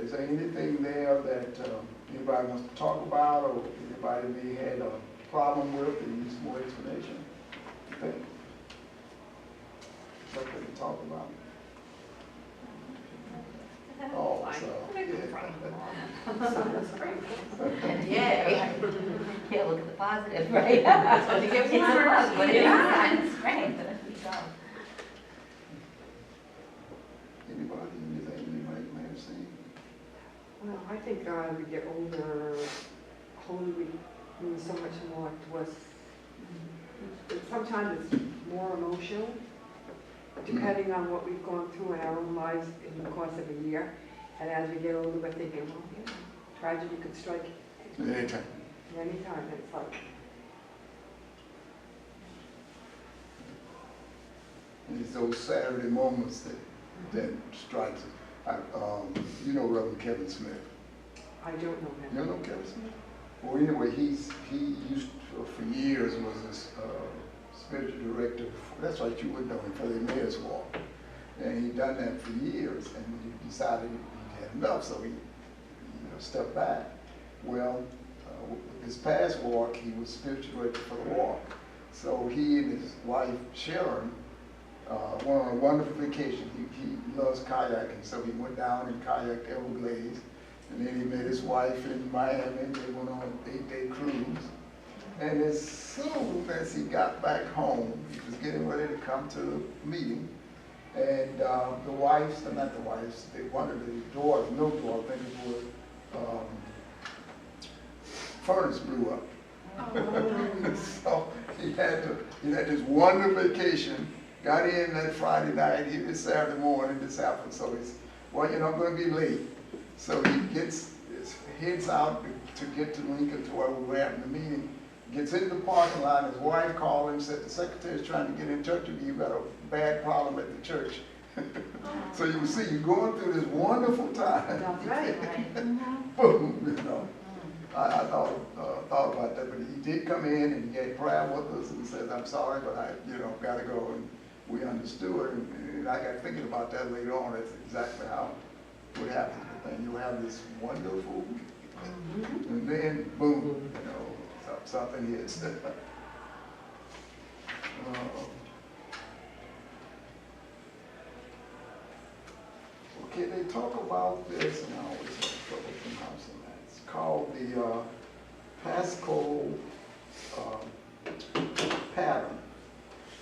Is there anything there that anybody wants to talk about, or anybody may had a problem with and needs more explanation? You think? Something to talk about? Oh, so, yeah. Yeah, look at the positive, right? That's what you get from us. But it is right. Anybody, anything you might have seen? Well, I think as we get older, Holy Week means so much more to us. Sometimes it's more emotional, depending on what we've gone through in our own lives in the course of a year. And as we get older, we're thinking, well, you know, tragedy could strike Anytime. anytime. And it's like, And it's those Saturday moments that strikes us. You know Reverend Kevin Smith. I don't know him. You don't know Kevin Smith? Well, anyway, he used for years was this spiritual director. That's right, you would know him for the Mayor's Walk. And he'd done that for years, and he decided he'd had enough, so he stepped back. Well, his past walk, he was spiritual director for the walk. So he and his wife, Sharon, went on a wonderful vacation. He loves kayaking, so he went down and kayaked Everglades. And then he met his wife in Miami. They went on an 8-day cruise. And as soon as he got back home, he was getting ready to come to the meeting. And the wives, not the wives, one of the daughters, no daughter, I think it was, furnace blew up. Oh. So he had this wonderful vacation, got in that Friday night, he was Saturday morning, this happened. So he's, well, I'm going to be late. So he heads out to get to Lincoln to where we were having the meeting, gets in the parking lot, his wife called him, said, the secretary's trying to get in touch with you, you've got a bad problem at the church. So you see, you're going through this wonderful time. That's right. Boom, I thought about that, but he did come in and he had prayer with us and says, I'm sorry, but I, got to go. And we understood, and I got thinking about that later on. That's exactly how what happens. And you have this wonderful, and then boom, something hits. Okay, they talk about this, and I always have trouble pronouncing that. It's called the Paschal pattern.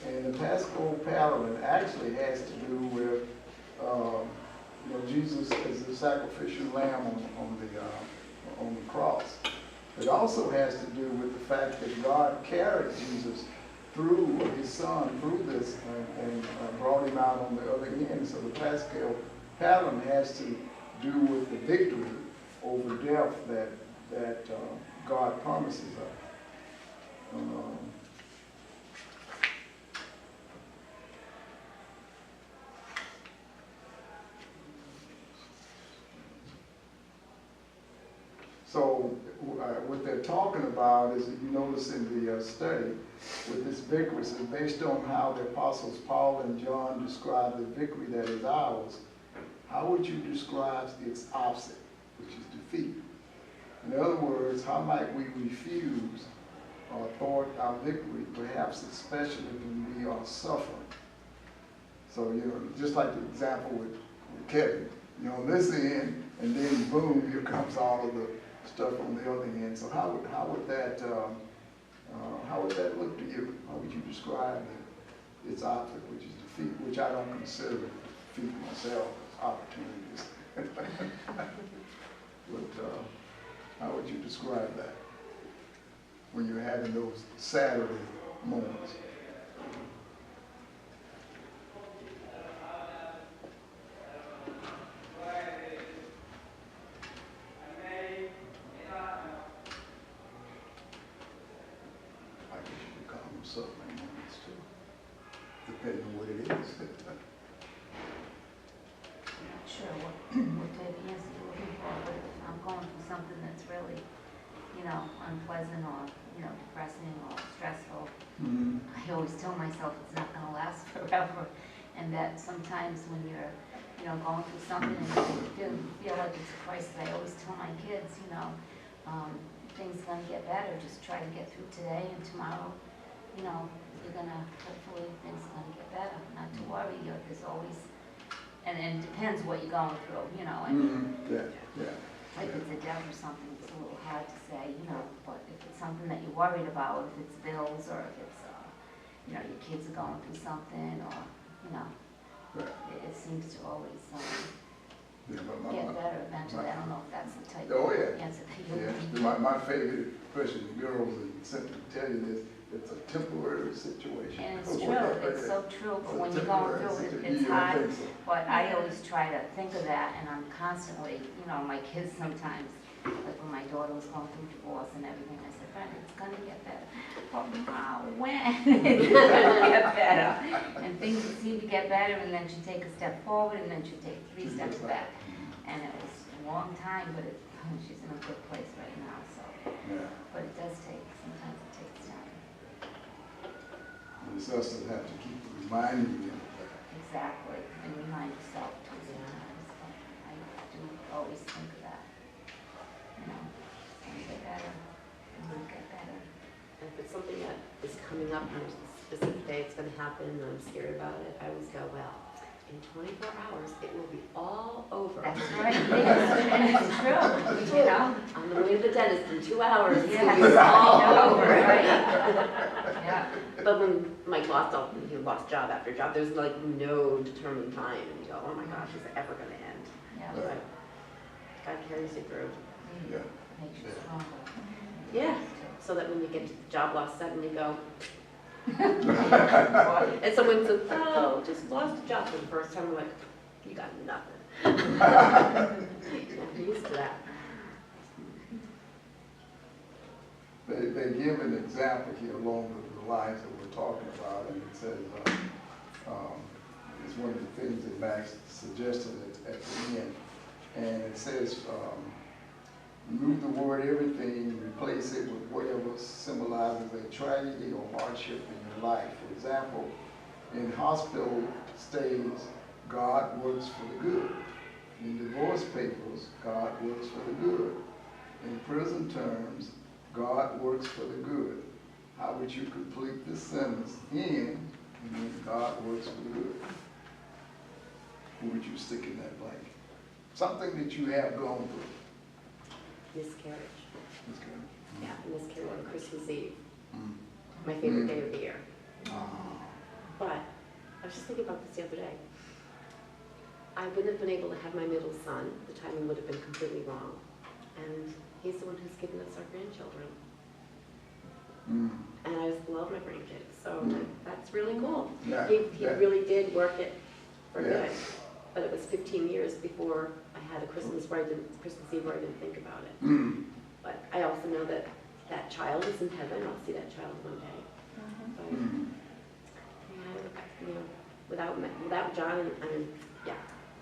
And the Paschal pattern actually has to do with Jesus as the sacrificial lamb on the cross. It also has to do with the fact that God carried Jesus through his son through this and brought him out on the other end. So the Paschal pattern has to do with the victory over death that God promises us. So what they're talking about is that you notice in the study with this victory, so based on how the apostles Paul and John describe the victory that is ours, how would you describe its opposite, which is defeat? In other words, how might we refuse or thwart our victory, perhaps especially when we are suffering? So, just like the example with Kevin, on this end, and then boom, here comes all of the stuff on the other end. So how would that look to you? How would you describe its opposite, which is defeat, which I don't consider defeat myself as opportunities. But how would you describe that when you're having those Saturday moments? Suffering moments too, depending on what it is. I'm not sure what type of answer you're looking for, but if I'm going through something that's really, unpleasant or, depressing or stressful, I always tell myself it's not going to last forever, and that sometimes when you're, going through something and you feel like it's a crisis. I always tell my kids, you know, things are gonna get better, just try to get through today and tomorrow, you know, you're gonna, hopefully, things are gonna get better, not to worry, there's always, and it depends what you're going through, you know, and like if it's a death or something, it's a little hard to say, you know, but if it's something that you're worried about, if it's bills, or if it's, you know, your kids are going through something, or, you know, it seems to always, get better eventually. I don't know if that's the type of answer that you need. My favorite question to girls and simply tell you this, it's a temporary situation. And it's true, it's so true, but when you're going through it, it's hard. But I always try to think of that, and I'm constantly, you know, my kids sometimes, like when my daughter was going through divorce and everything, I said, Brenda, it's gonna get better. But when? It's gonna get better. And things would seem to get better, and then she'd take a step forward, and then she'd take 3 steps back. And it was a long time, but she's in a good place right now, so. But it does take, sometimes it takes time. It's us that have to keep reminding you of that. Exactly, and remind yourself too sometimes, but I do always think of that. You know, it's gonna get better, it will get better. And if it's something that is coming up on a specific day, it's gonna happen, and I'm scared about it, I always go, well, in 24 hours, it will be all over. That's right, and it's true, you know? On the way to the dentist in 2 hours, it's Yeah, gonna be all over. right? Yeah. But when Mike lost job after job, there's like no determined time, and you go, oh my gosh, is it ever gonna end? Yeah. But God carries you through. Yeah. Makes you stronger. Yeah, so that when you get to the job loss suddenly go, and someone says, oh, just lost a job for the first time, I'm like, you got nothing. I'm used to that. They give an example here along with the lines that we're talking about, and it says, it's one of the things that Max suggested at the end, and it says, remove the word everything, replace it with whatever symbolizes a tragedy or hardship in your life. For example, in hospital stays, God works for the good. In divorce papers, God works for the good. In prison terms, God works for the good. How would you complete this sentence? In, and then God works for the good. Who would you stick in that blank? Something that you have gone through. Miscarriage. Miscarriage. Yeah, miscarriage on Christmas Eve. Mm. My favorite day of the year. Oh. But I was just thinking about this the other day. I wouldn't have been able to have my middle son. The timing would have been completely wrong. And he's the one who's given us our grandchildren. Mm. And I just love my grandkids. So that's really cool. Yeah, He really did work it for Yeah. good. But it was 15 years before I had a Christmas Eve where I didn't think about it. Mm. But I also know that that child is in heaven. I'll see that child one day. But, Mm. yeah, you know, without John and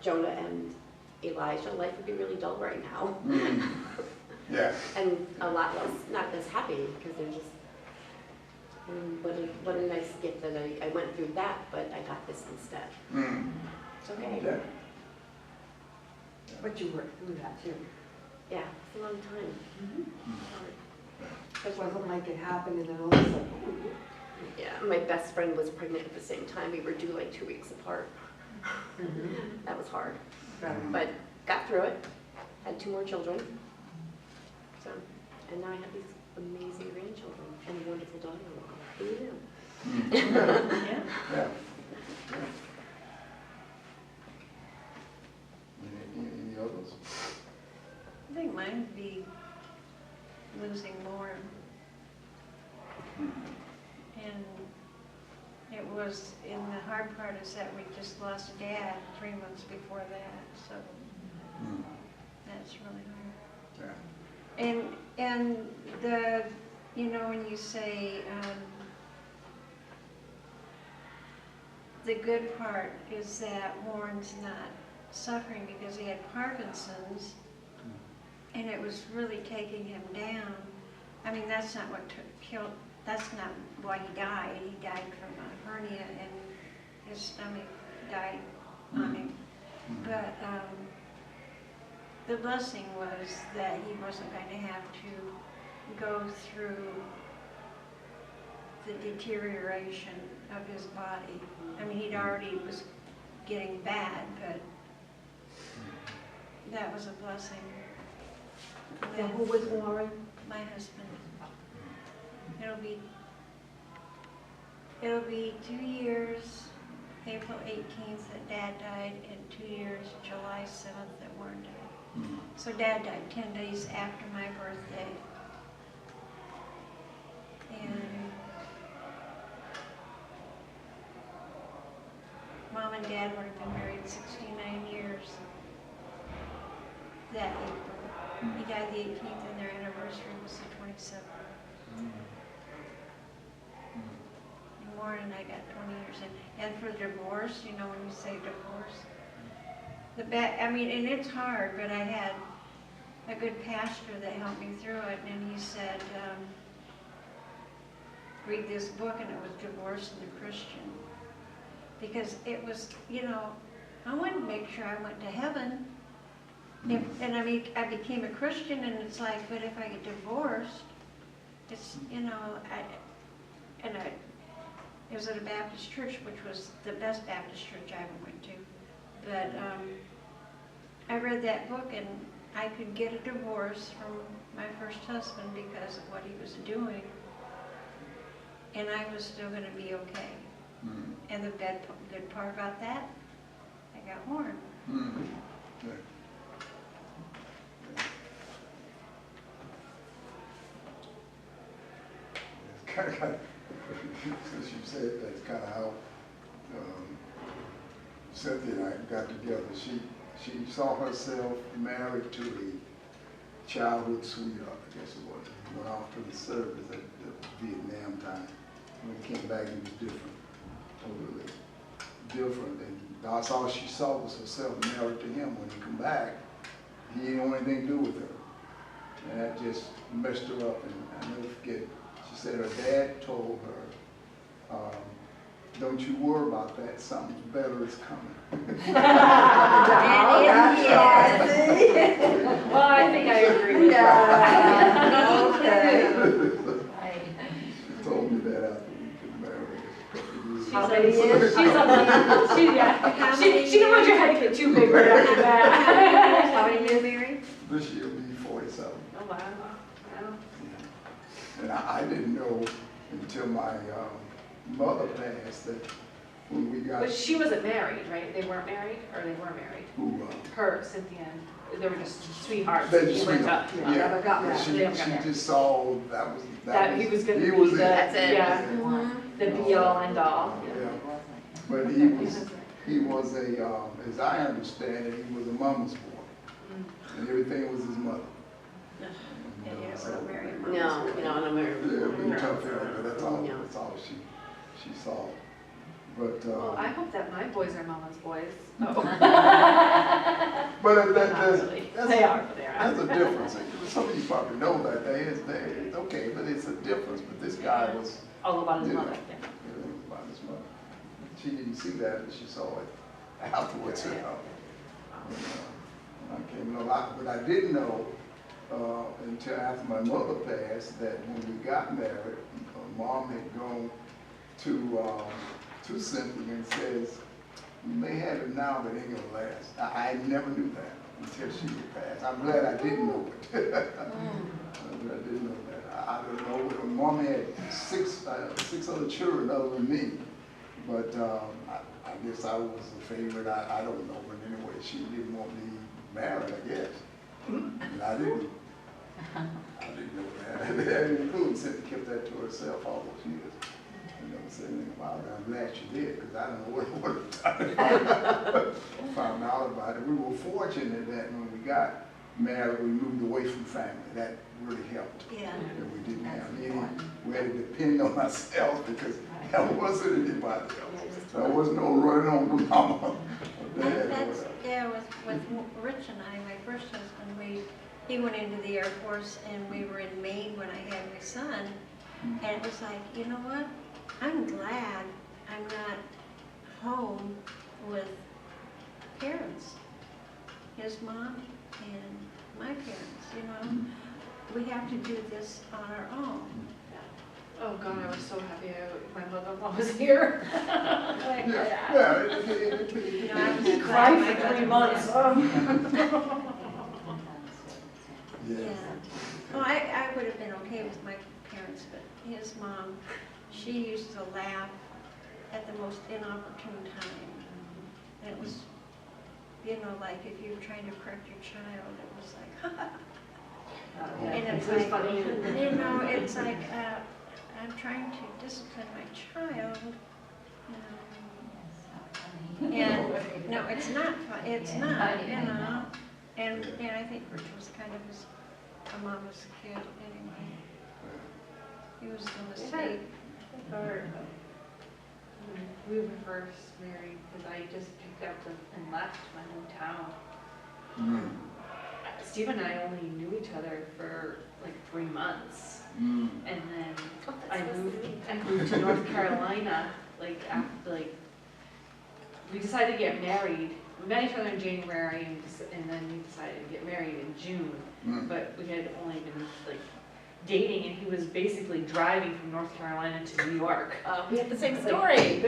Jonah and Elijah, life would be really dull right now. Mm. Yeah. And a lot less, not as happy, because they're just, what a nice gift that I went through that, but I got this instead. Mm. It's okay. Yeah. But you worked through that too. Yeah, it's a long time. It wasn't like it happened and then all of a sudden, Yeah, my best friend was pregnant at the same time. We were due like 2 weeks apart. That was hard, but got through it. Had 2 more children. So, and now I have these amazing grandchildren and a wonderful daughter-in-law. Who knew? Mm. Yeah. Yeah. Any others? I think mine would be losing Lauren. And it was, and the hard part is that we just lost Dad 3 months before that, so Mm. that's really hard. Yeah. And the, you know, when you say, the good part is that Warren's not suffering because he had Parkinson's, and it was really taking him down. I mean, that's not what killed, that's not why he died. He died from a hernia and his stomach died on him. But the blessing was that he wasn't going to have to go through the deterioration of his body. I mean, he'd already was getting bad, but that was a blessing. And who was Warren? My husband. It'll be 2 years, April 18th that Dad died, and 2 years, July 7th that Warren died. So Dad died 10 days after my birthday. And Mom and Dad would have been married 69 years that April. He died the 18th and their anniversary was the 27th. And Warren and I got 20 years in. And for divorce, you know, when you say divorce, I mean, and it's hard, but I had a good pastor that helped me through it, and he said, read this book, and it was Divorce and the Christian. Because it was, you know, I wanted to make sure I went to heaven. And I mean, I became a Christian, and it's like, but if I get divorced, it's, you know, it was at a Baptist church, which was the best Baptist church I ever went to. But I read that book, and I could get a divorce from my first husband because of what he was doing, and I was still going to be okay. And the good part about that, I got Warren. Yeah. It's kind of, since you said that's kind of how Cynthia and I got together. She saw herself married to a childhood sweetheart, I guess it was. He went off to the service at the Vietnam time. When he came back, he was different, totally different. And that's all she saw was herself married to him. When he come back, he didn't want anything to do with her. And that just messed her up. And I never forget, she said her dad told her, don't you worry about that, something better is coming. Well, I think I agree with that. Okay. She told me that after we got married. How many years? She didn't want your head to get too big right after that. How many years married? This year will be 47. Oh, wow. And I didn't know until my mother passed that when we got. But she wasn't married, right? They weren't married, or they were married? Who? Her, Cynthia, they were just sweethearts. They just He went sweethearts. to- Yeah. Never got But married. she They never got married. just saw That he was gonna he be was the, it. That's it. yeah, One. the be all end all. Yeah. But he was a, as I understand it, he was a mama's boy. And everything was his mother. And you don't want to marry him. No, you know, and I'm married. Yeah, it'd be tough, but that's all, Yeah. that's all she saw. But, Well, I hope that my boys are mama's boys. Oh. but Not that's, really. that's, They are, but they are. that's a difference. Some of you probably know that it's okay, but it's a difference. But this guy was, All about his Yeah. mother. everything was about his mother. She didn't see that, but she saw it afterwards, you know. I came to know a lot, but I didn't know until after my mother passed that when we got married, Mom had gone to Cynthia and says, "You may have it now, but it ain't gonna last." I never knew that until she had passed. I'm glad I didn't know it. I'm glad I didn't know that. I don't know. Mom had six other children other than me, but I guess I was the favorite. I don't know, but anyway, she didn't want me married, I guess. And I didn't know that. I didn't include Cynthia kept that to herself all those years. I never said anything about it. I'm glad she did, because I don't know what it would have done. Found out about it. We were fortunate that when we got married, we moved away from family. That really helped. Yeah. That we didn't have any, we had to depend on ourselves because there wasn't anybody else. There was no running on the mama or dad or That's, whatever. yeah, with Rich and I, my first husband, he went into the Air Force, and we were in Maine when I had my son, and it was like, you know what? I'm glad I'm not home with parents, his mom and grandparents, you know? We have to do this on our own. Oh God, I was so happy my mother-in-law was here. Like, Yeah, You know, I was He glad cried my for 3 husband months. left. yeah. Yeah. Well, I would have been okay with my parents, but his mom, she used to laugh at the most inopportune time. And it was, you know, like if you were trying to correct your child, it was like, and it's It was like, funny. you know, it's like, I'm trying to discipline my child, you know. And, no, it's not fun, it's not, you know. And I think Rich was kind of a mama's kid anyway. He was a mistake. We were first married because I just picked up and left my hometown. Steve and I only knew each other for like 3 months, and then I moved to North Carolina. Like after, like we decided to get married. We met each other in January, and then we decided to get married in June. But we had only been like dating, and he was basically driving from North Carolina to New York. We have the same story.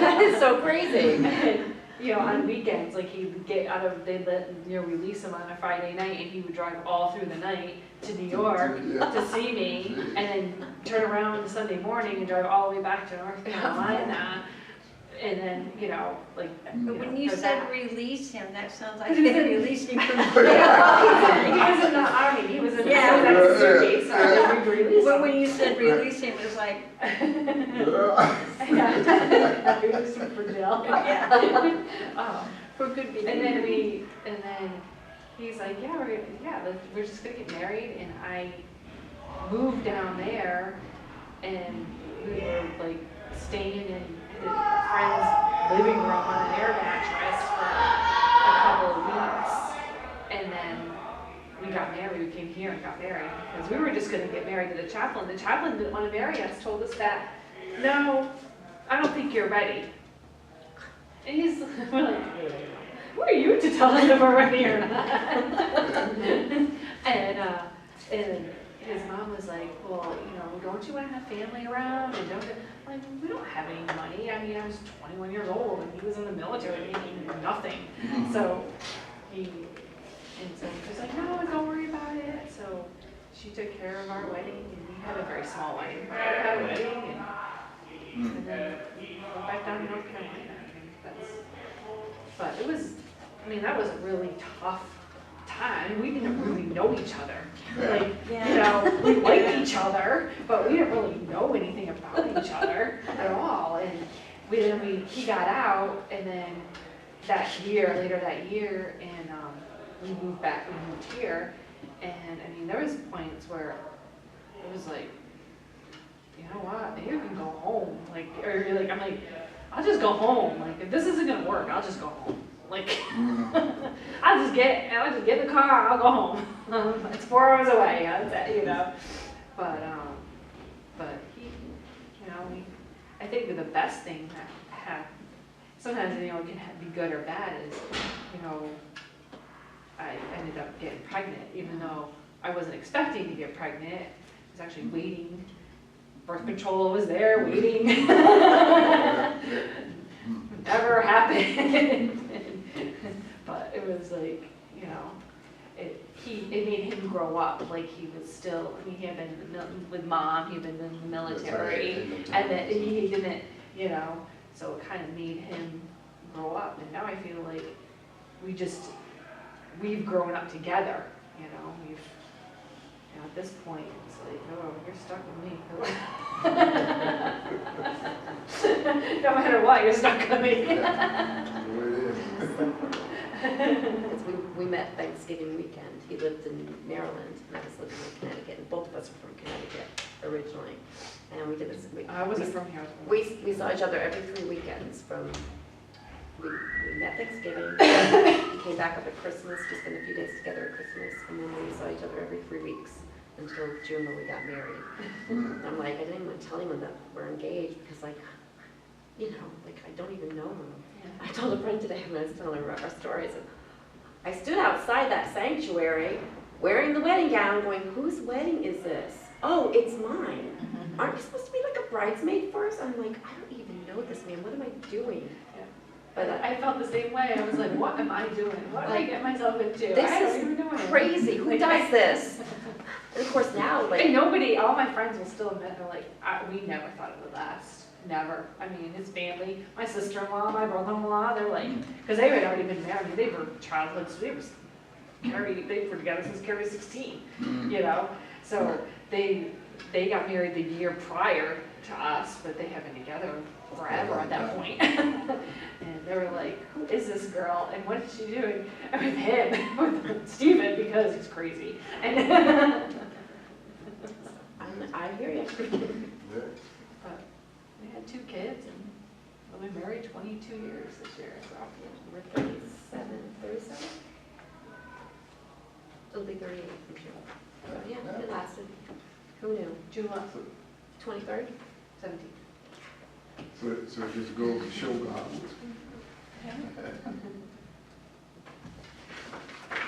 That is so crazy. And, you know, on weekends, like he would get out of, they'd let, you know, release him on a Friday night, and he would drive all through the night to New York to see me, and then turn around Sunday morning and drive all the way back to North Carolina. And then, you know, like. But when you for said that. release him, that sounds like they released him from jail. He was in the army, he was in the suitcase, so we released But him. when you said release him, it was like, Yeah. Released him for jail. yeah, for good behavior. And then he's like, we're just gonna get married, and I moved down there, and we were like staying in his friend's living room on an air mattress for a couple of weeks, and then we got married. We came here and got married because we were just gonna get married to the chaplain. The chaplain didn't want to marry us. Told us that, no, I don't think you're ready. And he's we're like, who are you to tell us if we're ready or not? And his mom was like, well, you know, don't you want to have family around? And don't, like, we don't have any money. I mean, I was 21 years old, and he was in the military making nothing. So she's like, no, don't worry about it. So she took care of our wedding, and we had a very small wedding. We had a wedding, and then went back down to North Carolina. But it was, I mean, that was a really tough time. We didn't really know each other. Like, you know, we liked each other, but we didn't really know anything about each other at all. And he got out, and then later that year, and we moved here. And I mean, there was points where it was like, you know what, maybe we can go home. Like, or like, I'm like, I'll just go home. Like, if this isn't gonna work, I'll just go home. Like, I'll just get in the car, I'll go home. It's 4 hours away, you know. But he, you know, I think the best thing that sometimes, you know, it can be good or bad is, you know, I ended up getting pregnant, even though I wasn't expecting to get pregnant. I was actually waiting. Birth control was there, waiting. Never happened. But it was like, you know, it made him grow up. Like he was still, I mean, he had been with mom, he had been in the military, and then he didn't, you know, so it kind of made him grow up. And now I feel like we've grown up together, you know, at this point, it's like, oh, you're stuck with me. No matter what, you're stuck with me. We met Thanksgiving weekend. He lived in Maryland, and I was living in Connecticut, and both of us were from Connecticut originally. And we did this. I wasn't from here. We saw each other every 3 weekends we met Thanksgiving, we came back up at Christmas, we spent a few days together at Christmas, and then we saw each other every 3 weeks until June when we got married. I'm like, I didn't even tell anyone that we're engaged because, like, you know, like I don't even know him. I told a friend today when I was telling her our story, I said, I stood outside that sanctuary wearing the wedding gown going, whose wedding is this? Oh, it's mine. Aren't you supposed to be like a bridesmaid first? I'm like, I don't even know this man. What am I doing? Yeah. But I felt the same way. I was like, what am I doing? What did I get myself into? I this don't is even know it. crazy. Who does this? And of course now, And like, nobody, all my friends will still admit, they're like, we never thought it would last. Never. I mean, his family, my sister-in-law, my brother-in-law, they're like, because they had already been married. They were childhood, so they were together since Carrie was 16, you know? So they got married the year prior to us, but they had been together forever at that point. And they were like, who is this girl? And what is she doing with him, with Stephen, because he's crazy. And I hear you. but we had 2 kids, and we've been married 22 years this year. So We're 37. It'll be 38, I'm sure. So yeah, it lasted. Who knew? July 23rd? 17th. So it just goes to show God.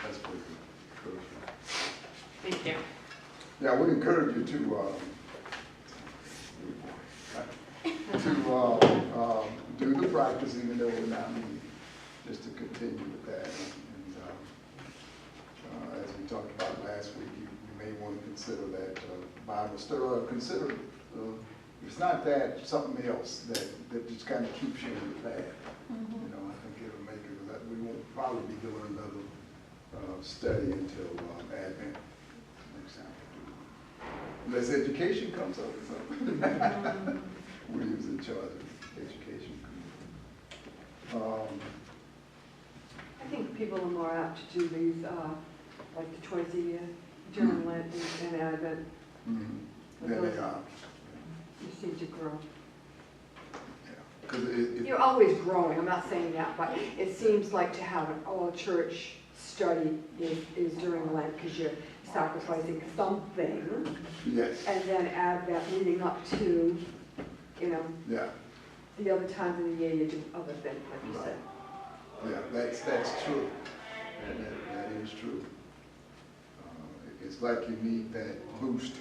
That's pretty good. Thank you. Yeah, I would encourage you to do the practice, even though we're not meeting, just to continue with that. And as we talked about last week, you may want to consider that Bible study, or consider, if it's not that, something else that just kind of keeps you in the path. You know, I think it'll make it, that we won't probably be doing another study until Advent next time. Unless education comes up or something. William's in charge of education. I think people are more apt to do these, like the twice a year, during Lent and Advent. Then they are. You seem to grow. Because You're always growing, I'm not saying that, but it seems like to have an all-church study is during Lent, because you're sacrificing something, yes, and then add that leading up to, you know, yeah, the other times of the year you do other things, like you said. yeah, that's true. That is true. It's like you need that boost.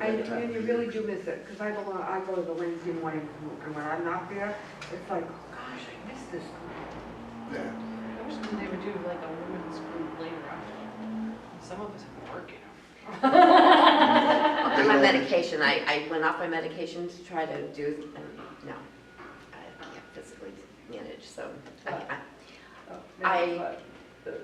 And you really do miss it, because I go to the Wednesday morning group, and when I'm not there, it's like, oh gosh, I miss this group. Yeah. I wish they would do like a women's group later on. Some of us have to work, you know. On my medication, I went off my medication to try to do, no, I can't physically manage, so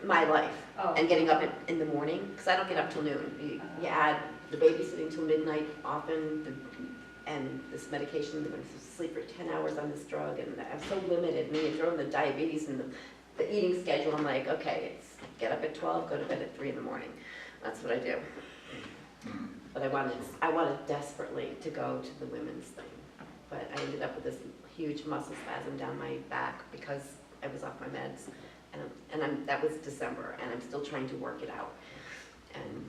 my life and getting up in the morning, because I don't get up till noon. You add the babysitting till midnight often, and this medication, I'm going to sleep for 10 hours on this drug, and I'm so limited. Me, and throwing the diabetes and the eating schedule, I'm like, okay, it's get up at 12, go to bed at 3 in the morning. That's what I do. But I wanted desperately to go to the women's thing, but I ended up with this huge muscle spasm down my back because I was off my meds, and that was December, and I'm still trying to work it out. And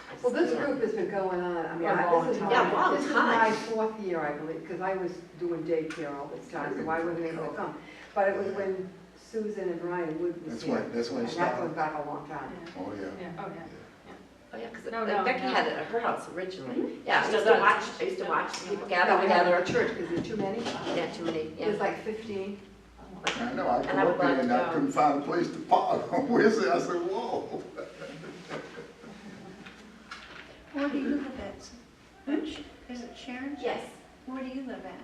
I just Well, this can't. group has been going on, I mean, A long this is time. Yeah, long this is time. my 4th year, I believe, because I was doing daycare all this time, so I wasn't able to come. But it was when Susan and Ryan Wood was here. That's when it And that started. goes back a long time. Oh, yeah. Yeah. Oh, yeah. Oh yeah, because No, Becky no. had it at her house originally. Yeah, I Still used to does. watch. I used to watch people No, gather we have together. a church, because there's too many. Yeah, too many. There's Yeah. like 15. I know, I And come I would up there love and to I go. couldn't find a place to park on Wednesday. I said, whoa. Where do you live at? Is it Sharon? Yes. Where do you live at?